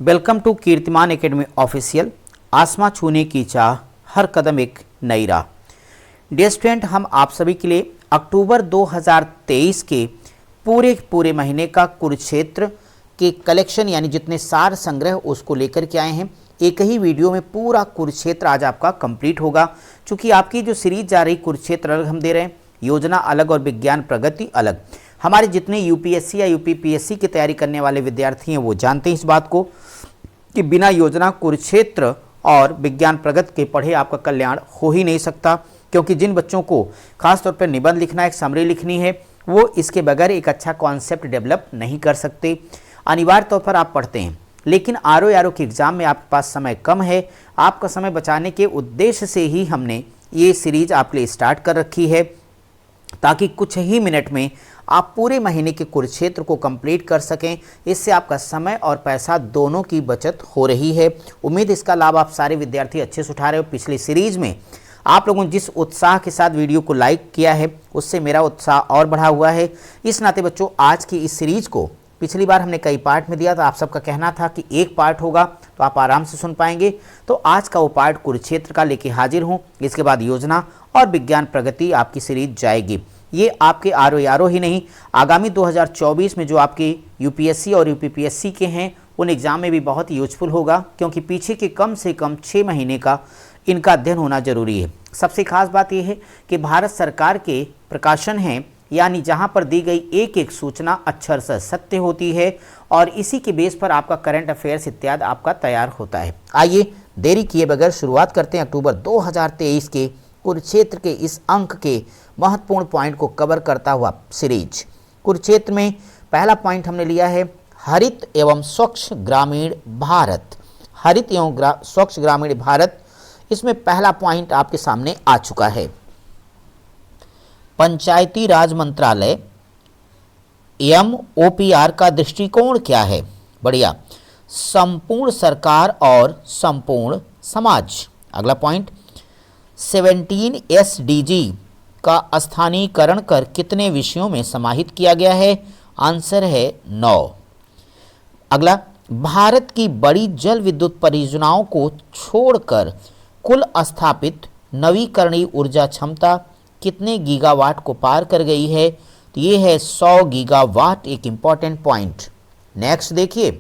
Welcome to कीर्तिमान academy official. आसमां छूने की चाह, हर कदम एक नई राह। डियर स्टूडेंट, हम आप सभी के लिए अक्टूबर 2023 के पूरे महीने का कुरुक्षेत्र के कलेक्शन यानी जितने सार संग्रह उसको लेकर के आए हैं। एक ही वीडियो में पूरा कुरुक्षेत्र आज आपका कंप्लीट होगा। चूँकि आपकी जो सीरीज जा रही कुरुक्षेत्र अलग हम दे रहे हैं, योजना अलग और विज्ञान प्रगति अलग। हमारे जितने यूपीएससी या यूपीपीएससी की तैयारी करने वाले विद्यार्थी हैं वो जानते हैं इस बात को कि बिना योजना कुरुक्षेत्र और विज्ञान प्रगति के पढ़े आपका कल्याण हो ही नहीं सकता। क्योंकि जिन बच्चों को खास तौर पर निबंध लिखना है, एक समरी लिखनी है, वो इसके बगैर एक अच्छा कॉन्सेप्ट डेवलप नहीं कर सकते। अनिवार्य तौर पर आप पढ़ते हैं, लेकिन आरओ के एग्ज़ाम में आपके पास समय कम है। आपका समय बचाने के उद्देश्य से ही हमने ये सीरीज आपके लिए स्टार्ट कर रखी है, ताकि कुछ ही मिनट में आप पूरे महीने के कुरुक्षेत्र को कंप्लीट कर सकें। इससे आपका समय और पैसा दोनों की बचत हो रही है। उम्मीद इसका लाभ आप सारे विद्यार्थी अच्छे से उठा रहे हो। पिछली सीरीज में आप लोगों ने जिस उत्साह के साथ वीडियो को लाइक किया है, उससे मेरा उत्साह और बढ़ा हुआ है। इस नाते बच्चों, आज की इस सीरीज को पिछली बार हमने कई पार्ट में दिया था। आप सबका कहना था कि एक पार्ट होगा तो आप आराम से सुन पाएंगे। तो आज का वो पार्ट कुरुक्षेत्र का लेके हाजिर हूँ। इसके बाद योजना और विज्ञान प्रगति आपकी सीरीज जाएगी। ये आपके आरओ ही नहीं, आगामी 2024 में जो आपके यूपीएससी और यूपीपीएससी के हैं उन एग्ज़ाम में भी बहुत यूजफुल होगा। क्योंकि पीछे के कम से कम 6 महीने का इनका अध्ययन होना जरूरी है। सबसे खास बात यह है कि भारत सरकार के प्रकाशन हैं, यानी जहां पर दी गई एक एक सूचना अक्षर से सत्य होती है और इसी के बेस पर आपका करंट अफेयर्स इत्यादि आपका तैयार होता है। आइए देरी किए बगैर शुरुआत करते हैं अक्टूबर 2023 के कुरुक्षेत्र के इस अंक के महत्वपूर्ण पॉइंट को कवर करता हुआ सीरीज। कुरुक्षेत्र में पहला पॉइंट हमने लिया है हरित एवं स्वच्छ ग्रामीण भारत। हरित एवं स्वच्छ ग्रामीण भारत, इसमें पहला पॉइंट आपके सामने आ चुका है। पंचायती राज मंत्रालय MOPR का दृष्टिकोण क्या है? बढ़िया, संपूर्ण सरकार और संपूर्ण समाज। अगला पॉइंट, 17 SDG का स्थानीयकरण कर कितने विषयों में समाहित किया गया है? आंसर है 9। अगला, भारत की बड़ी जल विद्युत परियोजनाओं को छोड़कर कुल स्थापित नवीकरणीय ऊर्जा क्षमता कितने गीगावाट को पार कर गई है? तो ये है 100 गीगावाट, एक इंपॉर्टेंट पॉइंट। नेक्स्ट देखिए,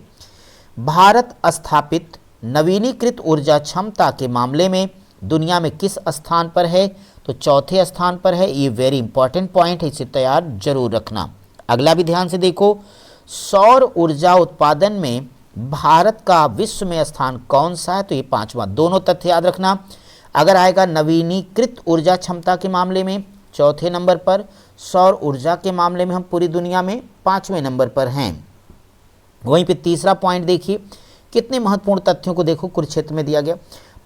भारत स्थापित नवीनीकृत ऊर्जा क्षमता के मामले में दुनिया में किस स्थान पर है? तो चौथे स्थान पर है। ये वेरी इंपॉर्टेंट पॉइंट है, इसे तैयार जरूर रखना। अगला भी ध्यान से देखो, सौर ऊर्जा उत्पादन में भारत का विश्व में स्थान कौन सा है? तो ये 5वां। दोनों तथ्य याद रखना। अगर आएगा नवीनीकृत ऊर्जा क्षमता के मामले में चौथे नंबर पर, सौर ऊर्जा के मामले में हम पूरी दुनिया में 5वें नंबर पर हैं। वहीं पे तीसरा पॉइंट देखिए, कितने महत्वपूर्ण तथ्यों को देखो कुरुक्षेत्र में दिया गया।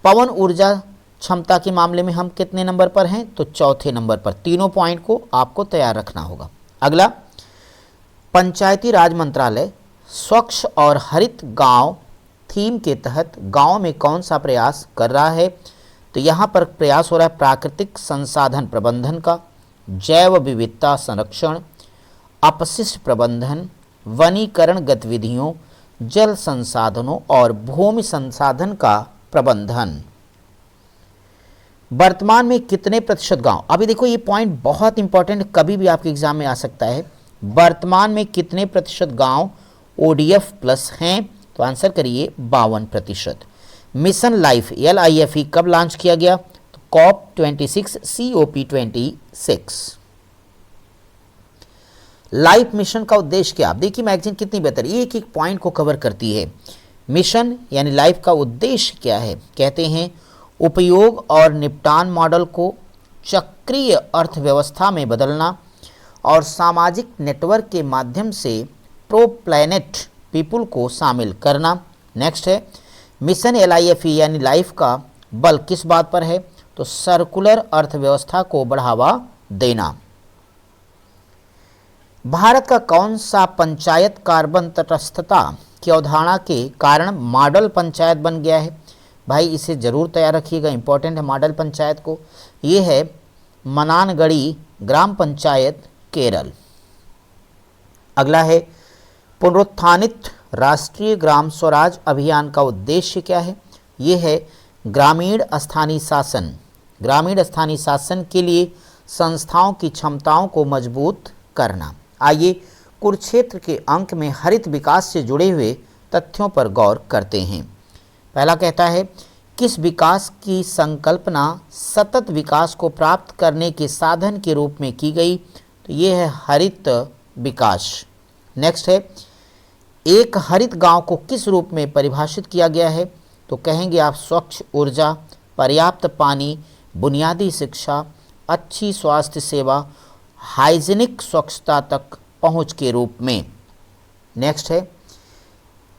पवन ऊर्जा क्षमता के मामले में हम कितने नंबर पर हैं? तो चौथे नंबर पर। तीनों पॉइंट को आपको तैयार रखना होगा। अगला, पंचायती राज मंत्रालय स्वच्छ और हरित गांव थीम के तहत गांव में कौन सा प्रयास कर रहा है? तो यहाँ पर प्रयास हो रहा है प्राकृतिक संसाधन प्रबंधन का, जैव विविधता संरक्षण, अपशिष्ट प्रबंधन, वनीकरण गतिविधियों, जल संसाधनों और भूमि संसाधन का प्रबंधन। वर्तमान में कितने प्रतिशत गांव? अभी देखो ये पॉइंट बहुत इंपॉर्टेंट, कभी भी आपके एग्जाम में आ सकता है। वर्तमान में कितने प्रतिशत गांव ODF प्लस हैं? तो आंसर करिए 52%। मिशन लाइफ LIFE कब लॉन्च किया गया? तो COP26 COP26। लाइफ मिशन का उद्देश्य क्या? आप देखिए मैगजीन कितनी बेहतर एक एक पॉइंट को कवर करती है। मिशन यानी लाइफ का उद्देश्य क्या है? कहते हैं उपयोग और निपटान मॉडल को चक्रीय अर्थव्यवस्था में बदलना और सामाजिक नेटवर्क के माध्यम से प्रो प्लैनेट पीपुल को शामिल करना। नेक्स्ट है मिशन LIFE यानी लाइफ का बल किस बात पर है? तो सर्कुलर अर्थव्यवस्था को बढ़ावा देना। भारत का कौन सा पंचायत कार्बन तटस्थता की अवधारणा के कारण मॉडल पंचायत बन गया है? भाई इसे जरूर तैयार रखिएगा, इंपॉर्टेंट है मॉडल पंचायत को। ये है मनानगढ़ी ग्राम पंचायत केरल। अगला है पुनरुत्थानित राष्ट्रीय ग्राम स्वराज अभियान का उद्देश्य क्या है? ये है ग्रामीण स्थानीय शासन। ग्रामीण स्थानीय शासन के लिए संस्थाओं की क्षमताओं को मजबूत करना। आइए कुरुक्षेत्र के अंक में हरित विकास से जुड़े हुए तथ्यों पर गौर करते हैं। पहला कहता है, किस विकास की संकल्पना सतत विकास को प्राप्त करने के साधन के रूप में की गई? तो ये है हरित विकास। नेक्स्ट है, एक हरित गांव को किस रूप में परिभाषित किया गया है? तो कहेंगे आप स्वच्छ ऊर्जा, पर्याप्त पानी, बुनियादी शिक्षा, अच्छी स्वास्थ्य सेवा, हाइजीनिक स्वच्छता तक पहुंच के रूप में। नेक्स्ट है,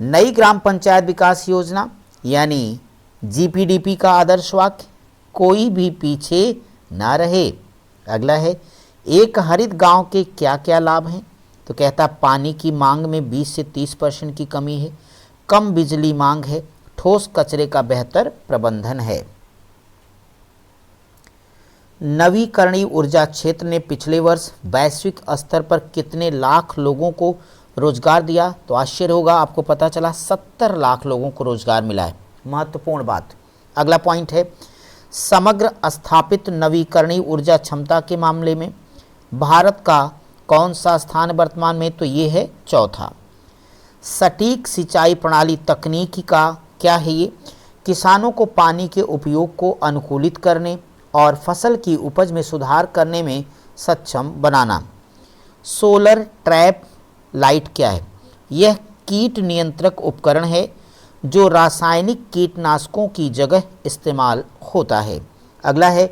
नई ग्राम पंचायत विकास योजना यानी जीपीडीपी का आदर्श वाक्य, कोई भी पीछे ना रहे। अगला है, एक हरित गांव के क्या क्या लाभ हैं? तो कहता पानी की मांग में 20 से 30% की कमी है, कम बिजली मांग है, ठोस कचरे का बेहतर प्रबंधन है। नवीकरणीय ऊर्जा क्षेत्र ने पिछले वर्ष वैश्विक स्तर पर कितने लाख लोगों को रोजगार दिया? तो आश्चर्य होगा, आपको पता चला 70 लाख लोगों को रोजगार मिला है। महत्वपूर्ण बात। अगला पॉइंट है, समग्र स्थापित नवीकरणीय ऊर्जा क्षमता के मामले में भारत का कौन सा स्थान वर्तमान में? तो ये है चौथा। सटीक सिंचाई प्रणाली तकनीकी का क्या है? ये किसानों को पानी के उपयोग को अनुकूलित करने और फसल की उपज में सुधार करने में सक्षम बनाना। सोलर ट्रैप लाइट क्या है? यह कीट नियंत्रक उपकरण है जो रासायनिक कीटनाशकों की जगह इस्तेमाल होता है। अगला है,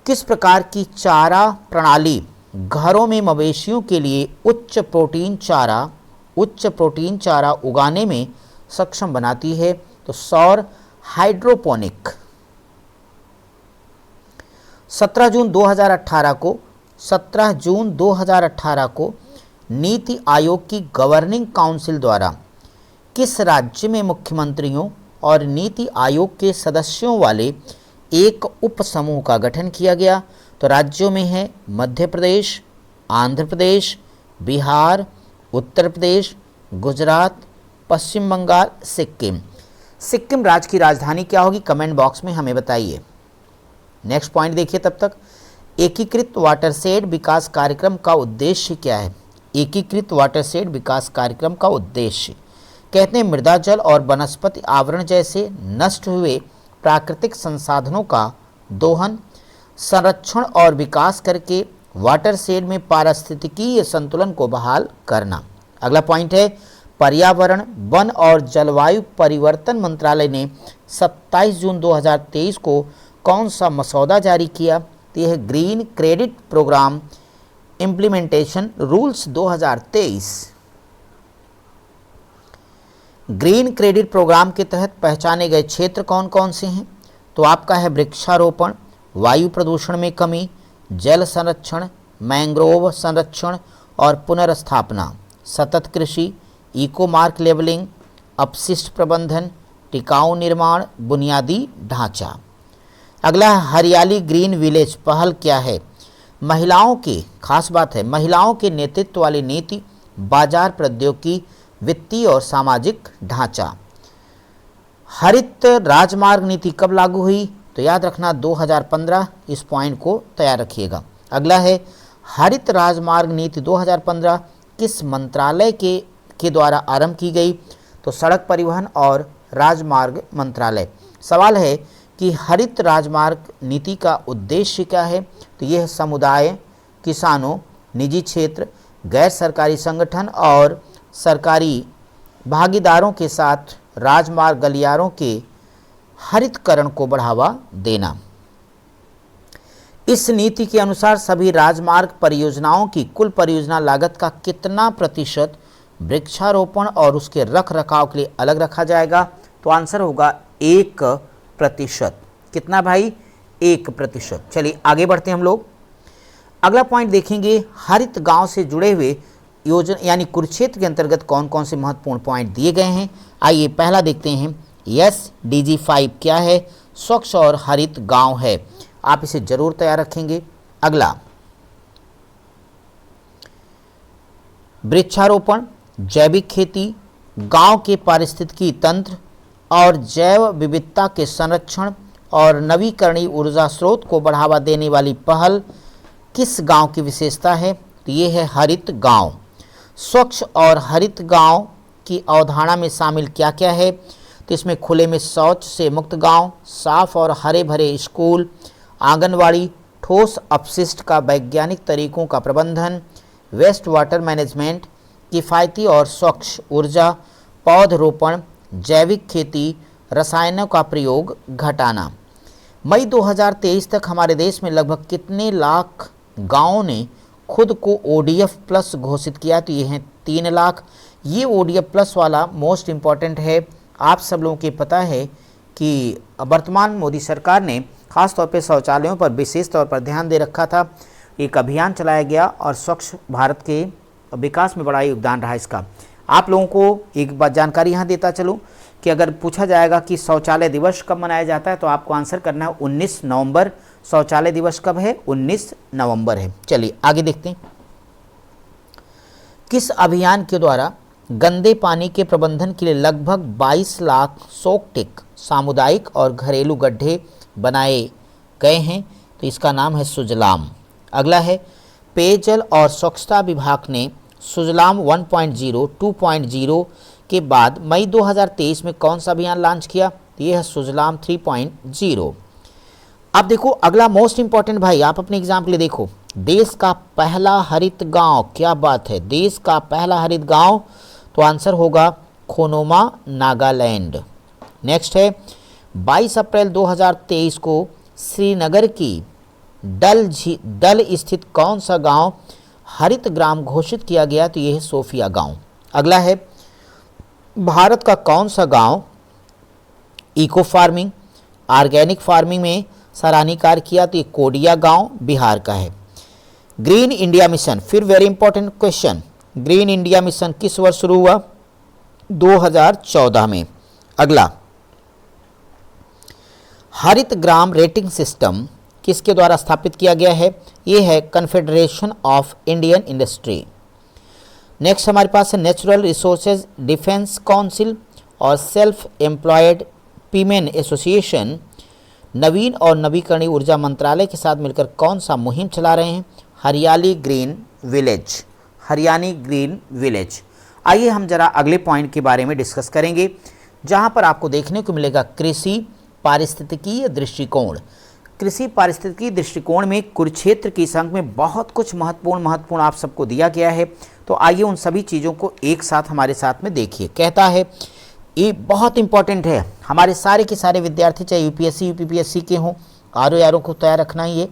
किस प्रकार की चारा प्रणाली घरों में मवेशियों के लिए उच्च प्रोटीन चारा उगाने में सक्षम बनाती है? तो सौर हाइड्रोपोनिक। 17 जून 2018 को नीति आयोग की गवर्निंग काउंसिल द्वारा किस राज्य में मुख्यमंत्रियों और नीति आयोग के सदस्यों वाले एक उप समूह का गठन किया गया? तो राज्यों में है मध्य प्रदेश, आंध्र प्रदेश, बिहार, उत्तर प्रदेश, गुजरात, पश्चिम बंगाल, सिक्किम। सिक्किम राज्य की राजधानी क्या होगी? कमेंट बॉक्स में हमें बताइए। नेक्स्ट पॉइंट देखिए तब तक, एकीकृत वाटरशेड विकास कार्यक्रम का उद्देश्य क्या है? एकीकृत वाटरशेड विकास कार्यक्रम का उद्देश्य कहते हैं मृदा जल और वनस्पति आवरण जैसे नष्ट हुए प्राकृतिक संसाधनों का दोहन, संरक्षण और विकास करके वाटरशेड में पारिस्थितिकीय संतुलन को बहाल करना। अगला पॉइंट है, पर्यावरण, वन और जलवायु परिवर्तन मंत्रालय ने 27 जून 2023 को कौन सा मसौदा जारी किया? तो यह green credit programme implementation rules 2023। Green credit programme के तहत पहचाने गए क्षेत्र कौन कौन से हैं? तो आपका है वृक्षारोपण, वायु प्रदूषण में कमी, जल संरक्षण, मैंग्रोव संरक्षण और पुनर्स्थापना, सतत कृषि, इको मार्क लेवलिंग, अपशिष्ट प्रबंधन, टिकाऊ निर्माण, बुनियादी ढांचा। अगला हरियाली ग्रीन विलेज पहल क्या है? महिलाओं के, खास बात है, महिलाओं के नेतृत्व वाली नीति, बाजार प्रौद्योगिकी, वित्तीय और सामाजिक ढांचा। हरित राजमार्ग नीति कब लागू हुई? तो याद रखना 2015, इस पॉइंट को तैयार रखिएगा। अगला है, हरित राजमार्ग नीति 2015 किस मंत्रालय के द्वारा आरंभ की गई? तो सड़क परिवहन और राजमार्ग मंत्रालय। सवाल है कि हरित राजमार्ग नीति का उद्देश्य क्या है? तो यह समुदाय, किसानों, निजी क्षेत्र, गैर सरकारी संगठन और सरकारी भागीदारों के साथ राजमार्ग गलियारों के हरितकरण को बढ़ावा देना। इस नीति के अनुसार सभी राजमार्ग परियोजनाओं की कुल परियोजना लागत का कितना प्रतिशत वृक्षारोपण और उसके रख रखाव के लिए अलग रखा जाएगा? तो आंसर होगा 1%। कितना भाई? 1%। चलिए आगे बढ़ते हैं हम लोग। अगला पॉइंट देखेंगे, हरित गांव से जुड़े हुए योजना यानी कुरुक्षेत्र के अंतर्गत कौन कौन से महत्वपूर्ण पॉइंट दिए गए हैं। आइए पहला देखते हैं, SDG 5 क्या है? स्वच्छ और हरित गांव है। आप इसे जरूर तैयार रखेंगे। अगला, वृक्षारोपण, जैविक खेती, गांव के पारिस्थितिकी तंत्र और जैव विविधता के संरक्षण और नवीकरणीय ऊर्जा स्रोत को बढ़ावा देने वाली पहल किस गांव की विशेषता है? तो ये है हरित गांव। स्वच्छ और हरित गांव की अवधारणा में शामिल क्या क्या है? तो इसमें खुले में शौच से मुक्त गांव, साफ और हरे भरे स्कूल, आंगनवाड़ी, ठोस अपशिष्ट का वैज्ञानिक तरीकों का प्रबंधन, वेस्ट वाटर मैनेजमेंट, किफ़ायती और स्वच्छ ऊर्जा, पौधरोपण, जैविक खेती, रसायनों का प्रयोग घटाना। मई 2023 तक हमारे देश में लगभग कितने लाख गांवों ने खुद को ODF प्लस घोषित किया? तो ये हैं 3 लाख। ये ODF प्लस वाला मोस्ट इम्पॉर्टेंट है। आप सब लोगों को पता है कि वर्तमान मोदी सरकार ने खास तौर पे शौचालयों पर विशेष तौर पर ध्यान दे रखा था। एक अभियान चलाया गया और स्वच्छ भारत के विकास में बड़ा योगदान रहा इसका। आप लोगों को एक बात जानकारी यहाँ देता चलूँ कि अगर पूछा जाएगा कि शौचालय दिवस कब मनाया जाता है तो आपको आंसर करना है 19 नवंबर। शौचालय दिवस कब है? 19 नवंबर है। चलिए आगे देखते हैं। किस अभियान के द्वारा गंदे पानी के प्रबंधन के लिए लगभग 22 लाख सौक्टिक सामुदायिक और घरेलू गड्ढे बनाए गए हैं? तो इसका नाम है सुजलाम। अगला है पेयजल और स्वच्छता विभाग ने सुजलाम 1.0, 2.0 के बाद मई 2023 में कौन सा अभियान लॉन्च किया? ये है सुजलाम 3.0। अब देखो अगला मोस्ट इंपॉर्टेंट भाई, आप अपने एग्जाम के लिए देखो, देश का पहला हरित गांव। क्या बात है, देश का पहला हरित गांव। तो आंसर होगा खोनोमा, नागालैंड। नेक्स्ट है 22 अप्रैल 2023 को श्रीनगर की डल स्थित कौन सा गांव हरित ग्राम घोषित किया गया? तो यह है सोफिया गांव। अगला है भारत का कौन सा गांव इको फार्मिंग, ऑर्गेनिक फार्मिंग में सराहनीय कार्य किया? तो ये कोडिया गांव बिहार का है। ग्रीन इंडिया मिशन, फिर very important question, green India mission किस वर्ष शुरू हुआ? 2014 में। अगला हरित ग्राम रेटिंग सिस्टम किसके द्वारा स्थापित किया गया है? ये है confederation of Indian industry. Next हमारे पास है नेचुरल रिसोर्सेज डिफेंस काउंसिल और सेल्फ एम्प्लॉयड पीमेन एसोसिएशन नवीन और नवीकरणीय ऊर्जा मंत्रालय के साथ मिलकर कौन सा मुहिम चला रहे हैं? हरियाली green village, Haryani green village. आइए हम जरा अगले पॉइंट के बारे में डिस्कस करेंगे, जहां पर आपको देखने को मिलेगा कृषि पारिस्थितिकीय दृष्टिकोण। कृषि पारिस्थितिकी दृष्टिकोण में कुरुक्षेत्र की संघ में बहुत कुछ महत्वपूर्ण आप सबको दिया गया है। तो आइए उन सभी चीज़ों को एक साथ हमारे साथ में देखिए। कहता है ये बहुत इंपॉर्टेंट है, हमारे सारे के सारे विद्यार्थी चाहे यूपीएससी यूपीपीएससी के हों, आरओ को तैयार रखना ही है।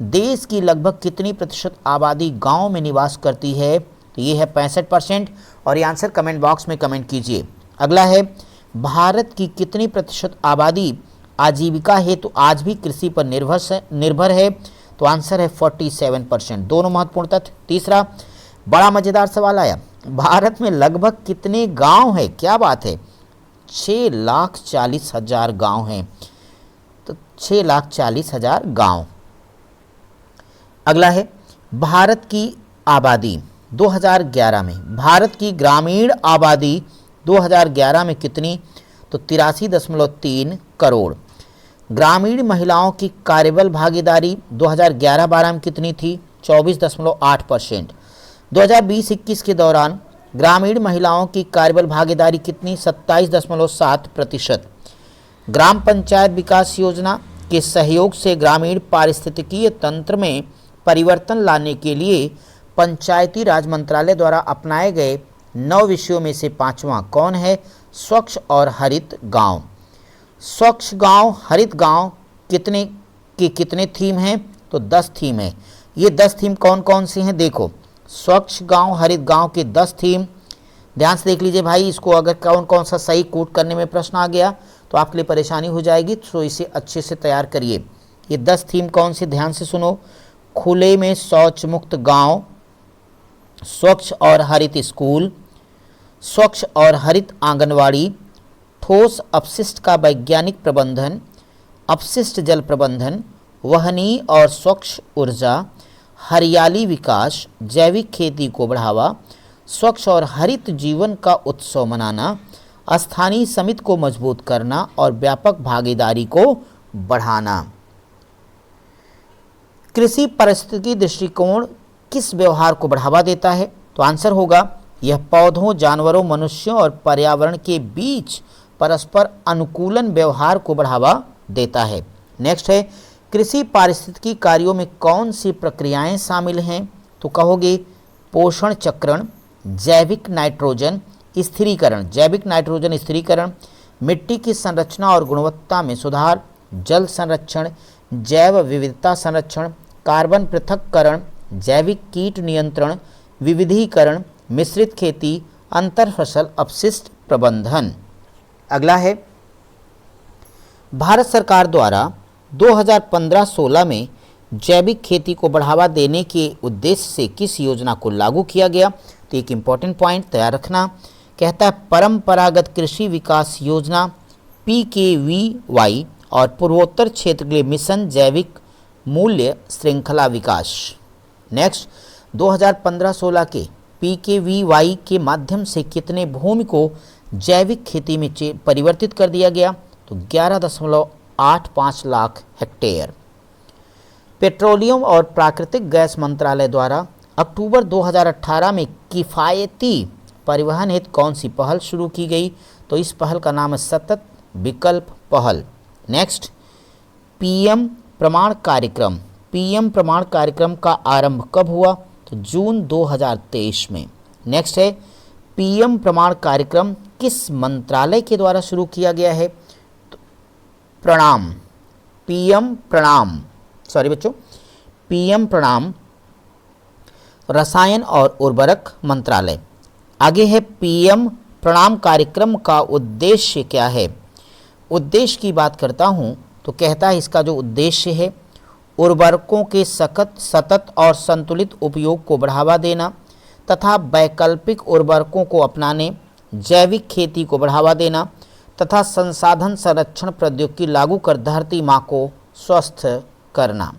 देश की लगभग कितनी प्रतिशत आबादी गाँव में निवास करती है? तो ये है 65%। और ये आंसर कमेंट बॉक्स में कमेंट कीजिए। अगला है भारत की कितनी प्रतिशत आबादी आजीविका हेतु तो आज भी कृषि पर निर्भर है? तो आंसर है 47%। दोनों महत्वपूर्ण तथ्य। तीसरा बड़ा मजेदार सवाल आया, भारत में लगभग कितने गांव हैं? क्या बात है, 6,40,000 गांव हैं। तो 6,40,000 गांव। अगला है भारत की आबादी 2011 में, भारत की ग्रामीण आबादी 2011 में कितनी? तो 83.3 करोड़। ग्रामीण महिलाओं की कार्यबल भागीदारी 2011-12 में कितनी थी? 24.8%। 2020-21 के दौरान ग्रामीण महिलाओं की कार्यबल भागीदारी कितनी? 27.7%। ग्राम पंचायत विकास योजना के सहयोग से ग्रामीण पारिस्थितिकीय तंत्र में परिवर्तन लाने के लिए पंचायती राज मंत्रालय द्वारा अपनाए गए 9 विषयों में से 5वां कौन है? स्वच्छ और हरित गांव। स्वच्छ गांव, हरित गांव कितने थीम हैं? तो 10 थीम है। ये 10 थीम कौन कौन सी हैं? देखो, स्वच्छ गांव, हरित गांव के 10 थीम ध्यान से देख लीजिए भाई। इसको अगर कौन कौन सा सही कोट करने में प्रश्न आ गया तो आपके लिए परेशानी हो जाएगी, तो इसे अच्छे से तैयार करिए। ये 10 थीम कौन सी? ध्यान से सुनो। खुले में शौच मुक्त गांव, स्वच्छ और हरित स्कूल, स्वच्छ और हरित आंगनवाड़ी, ठोस अपशिष्ट का वैज्ञानिक प्रबंधन, अपशिष्ट जल प्रबंधन, वहनीय और स्वच्छ ऊर्जा, हरियाली विकास, जैविक खेती को बढ़ावा, स्वच्छ और हरित जीवन का उत्सव मनाना, स्थानीय समिति को मजबूत करना और व्यापक भागीदारी को बढ़ाना। कृषि पारिस्थितिकी दृष्टिकोण किस व्यवहार को बढ़ावा देता है? तो आंसर होगा यह पौधों, जानवरों, मनुष्यों और पर्यावरण के बीच परस्पर अनुकूलन व्यवहार को बढ़ावा देता है। नेक्स्ट है, कृषि पारिस्थितिकी कार्यों में कौन सी प्रक्रियाएं शामिल हैं? तो कहोगे पोषण चक्रण, जैविक नाइट्रोजन स्थिरीकरण, मिट्टी की संरचना और गुणवत्ता में सुधार, जल संरक्षण, जैव विविधता संरक्षण, कार्बन पृथक्करण, जैविक कीट नियंत्रण, विविधीकरण, मिश्रित खेती, अंतर फसल अपशिष्ट प्रबंधन। अगला है, भारत सरकार द्वारा 2015-16 में जैविक खेती को बढ़ावा देने के उद्देश्य से किस योजना को लागू किया गया? तो एक इम्पॉर्टेंट पॉइंट तैयार रखना, कहता है परंपरागत कृषि विकास योजना PKVY और पूर्वोत्तर क्षेत्र के लिए मिशन जैविक मूल्य श्रृंखला विकास। नेक्स्ट, 2015-16 के PKVY के माध्यम से कितने भूमि को जैविक खेती में परिवर्तित कर दिया गया? तो 11.85 लाख हेक्टेयर। पेट्रोलियम और प्राकृतिक गैस मंत्रालय द्वारा अक्टूबर 2018 में किफ़ायती परिवहन हेतु कौन सी पहल शुरू की गई? तो इस पहल का नाम है सतत विकल्प पहल। नेक्स्ट, PM प्रमाण कार्यक्रम का आरंभ कब हुआ? तो जून 2023 में। नेक्स्ट है, PM प्रमाण कार्यक्रम किस मंत्रालय के द्वारा शुरू किया गया है? तो PM प्रणाम रसायन और उर्वरक मंत्रालय। आगे है, PM प्रणाम कार्यक्रम का उद्देश्य क्या है? उद्देश्य की बात करता हूँ तो कहता है इसका जो उद्देश्य है उर्वरकों के सतत और संतुलित उपयोग को बढ़ावा देना तथा वैकल्पिक उर्वरकों को अपनाने, जैविक खेती को बढ़ावा देना तथा संसाधन संरक्षण प्रौद्योगिकी लागू कर धरती माँ को स्वस्थ करना।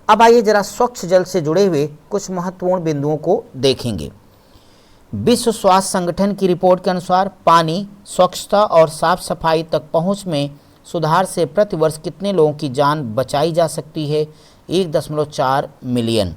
अब आइए जरा स्वच्छ जल से जुड़े हुए कुछ महत्वपूर्ण बिंदुओं को देखेंगे। विश्व स्वास्थ्य संगठन की रिपोर्ट के अनुसार पानी, स्वच्छता और साफ सफाई तक पहुंच में सुधार से प्रतिवर्ष कितने लोगों की जान बचाई जा सकती है? 1.4 मिलियन।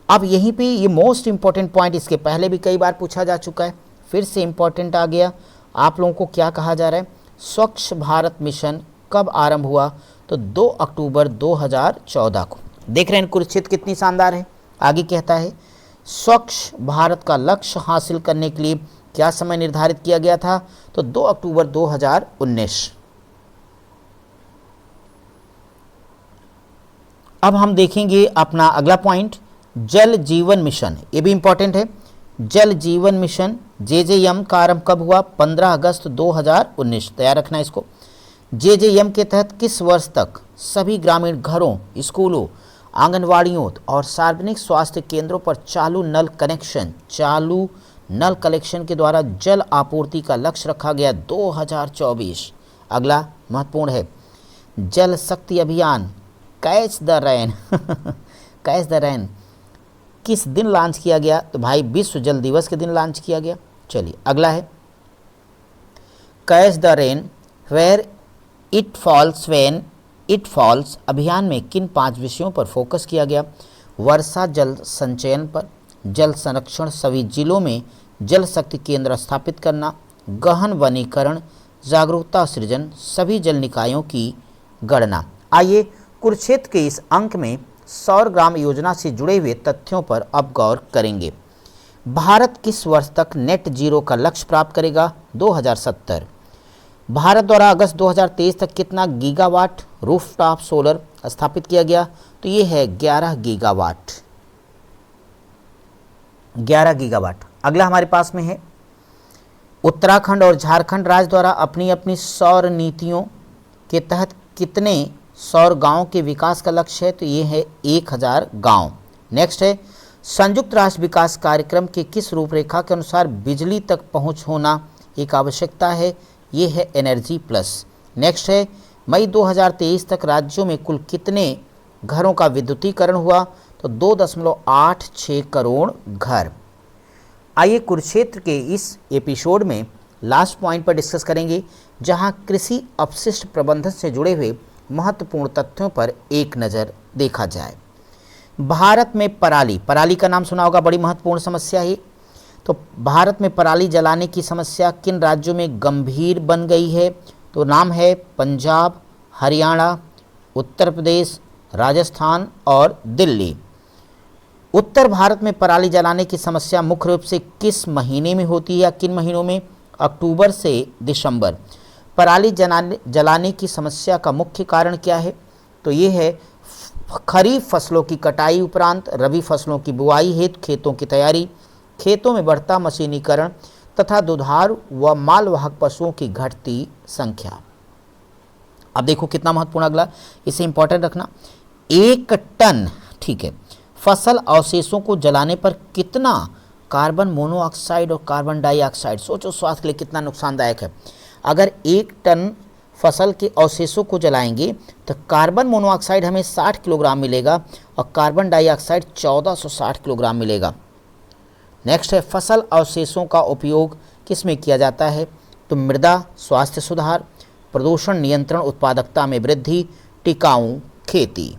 अब यहीं पे ये मोस्ट इम्पॉर्टेंट पॉइंट, इसके पहले भी कई बार पूछा जा चुका है, फिर से इम्पॉर्टेंट आ गया। आप लोगों को क्या कहा जा रहा है? स्वच्छ भारत मिशन कब आरंभ हुआ? तो 2 अक्टूबर 2014 को। देख रहे हैं कुरुक्षेत्र कितनी शानदार है। आगे कहता है स्वच्छ भारत का लक्ष्य हासिल करने के लिए क्या समय निर्धारित किया गया था? तो 2 अक्टूबर 2019। अब हम देखेंगे अपना अगला पॉइंट, जल जीवन मिशन। ये भी इंपॉर्टेंट है। जल जीवन मिशन JJM का आरंभ कब हुआ? 15 अगस्त 2019। तैयार रखना इसको। JJM के तहत किस वर्ष तक सभी ग्रामीण घरों, स्कूलों, आंगनवाड़ियों और सार्वजनिक स्वास्थ्य केंद्रों पर चालू नल कलेक्शन के द्वारा जल आपूर्ति का लक्ष्य रखा गया? 2024। अगला महत्वपूर्ण है, जल शक्ति अभियान कैच द रेन किस दिन लॉन्च किया गया? तो भाई विश्व जल दिवस के दिन लॉन्च किया गया। चलिए अगला है, catch the rain where it falls when it falls अभियान में किन 5 विषयों पर फोकस किया गया? वर्षा जल संचयन पर, जल संरक्षण, सभी जिलों में जल शक्ति केंद्र स्थापित करना, गहन वनीकरण, जागरूकता सृजन, सभी जल निकायों की गणना। आइए कुरुक्षेत्र के इस अंक में सौर ग्राम योजना से जुड़े हुए तथ्यों पर अब गौर करेंगे। भारत किस वर्ष तक नेट जीरो का लक्ष्य प्राप्त करेगा? 2070। भारत द्वारा अगस्त 2023 तक कितना गीगावाट रूफटॉप सोलर स्थापित किया गया? तो ये है 11 गीगावाट। 11 गीगावाट। अगला हमारे पास में है, उत्तराखंड और झारखंड राज्य द्वारा अपनी अपनी सौर नीतियों के तहत कितने सौर गांवों के विकास का लक्ष्य है? तो ये है 1000 गांव। नेक्स्ट है, संयुक्त राष्ट्र विकास कार्यक्रम के किस रूपरेखा के अनुसार बिजली तक पहुंच होना एक आवश्यकता है? ये है एनर्जी प्लस। नेक्स्ट है, मई 2023 तक राज्यों में कुल कितने घरों का विद्युतीकरण हुआ? तो 2.86 करोड़ घर। आइए कुरुक्षेत्र के इस एपिसोड में लास्ट पॉइंट पर डिस्कस करेंगे, जहां कृषि अपशिष्ट प्रबंधन से जुड़े हुए महत्वपूर्ण तथ्यों पर एक नज़र देखा जाए। भारत में पराली का नाम सुना होगा, बड़ी महत्वपूर्ण समस्या है। तो भारत में पराली जलाने की समस्या किन राज्यों में गंभीर बन गई है? तो नाम है पंजाब, हरियाणा, उत्तर प्रदेश, राजस्थान और दिल्ली। उत्तर भारत में पराली जलाने की समस्या मुख्य रूप से किस महीने में होती है या किन महीनों में? अक्टूबर से दिसंबर। पराली जलाने की समस्या का मुख्य कारण क्या है? तो ये है खरीफ फसलों की कटाई उपरांत रबी फसलों की बुआई हेतु खेतों की तैयारी, खेतों में बढ़ता मशीनीकरण तथा दुधारू व मालवाहक पशुओं की घटती संख्या। अब देखो कितना महत्वपूर्ण, अगला इसे इंपॉर्टेंट रखना। 1 टन, ठीक है, फसल अवशेषों को जलाने पर कितना कार्बन मोनोऑक्साइड और कार्बन डाइऑक्साइड, सोचो स्वास्थ्य के लिए कितना नुकसानदायक है। अगर 1 टन फसल के अवशेषों को जलाएंगे तो कार्बन मोनोऑक्साइड हमें 60 किलोग्राम मिलेगा और कार्बन डाइऑक्साइड 1460 किलोग्राम मिलेगा। नेक्स्ट है, फसल अवशेषों का उपयोग किस में किया जाता है? तो मृदा स्वास्थ्य सुधार, प्रदूषण नियंत्रण, उत्पादकता में वृद्धि, टिकाऊ खेती।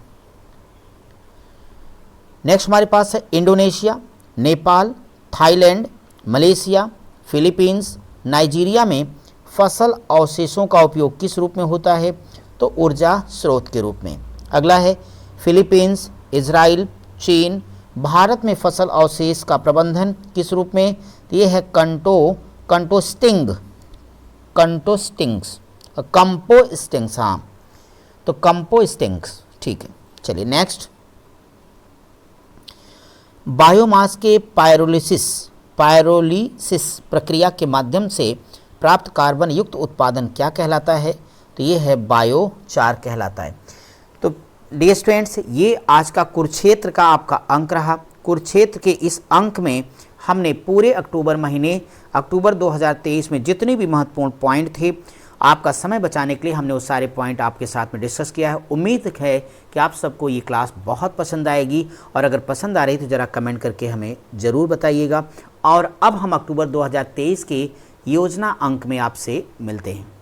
नेक्स्ट हमारे पास है Indonesia, Nepal, Thailand, Malaysia, Philippines, Nigeria में फसल अवशेषों का उपयोग किस रूप में होता है? तो ऊर्जा स्रोत के रूप में। अगला है फिलीपींस, इजराइल, चीन। भारत में फसल अवशेष का प्रबंधन किस रूप में? तो ये है कंपोस्टिंग्स, हाँ, तो कंपोस्टिंग्स, ठीक है। चलिए नेक्स्ट, बायोमास के पायरोलिसिस प्रक्रिया के माध्यम से प्राप्त कार्बन युक्त उत्पादन क्या कहलाता है? तो ये है बायोचार कहलाता है। तो डियर स्टूडेंट्स, ये आज का कुरुक्षेत्र का आपका अंक रहा। कुरुक्षेत्र के इस अंक में हमने पूरे अक्टूबर 2023 में जितने भी महत्वपूर्ण पॉइंट थे, आपका समय बचाने के लिए हमने वो सारे पॉइंट आपके साथ में डिस्कस किया है। उम्मीद है कि आप सबको ये क्लास बहुत पसंद आएगी, और अगर पसंद आ रही तो ज़रा कमेंट करके हमें ज़रूर बताइएगा। और अब हम अक्टूबर 2023 के योजना अंक में आपसे मिलते हैं।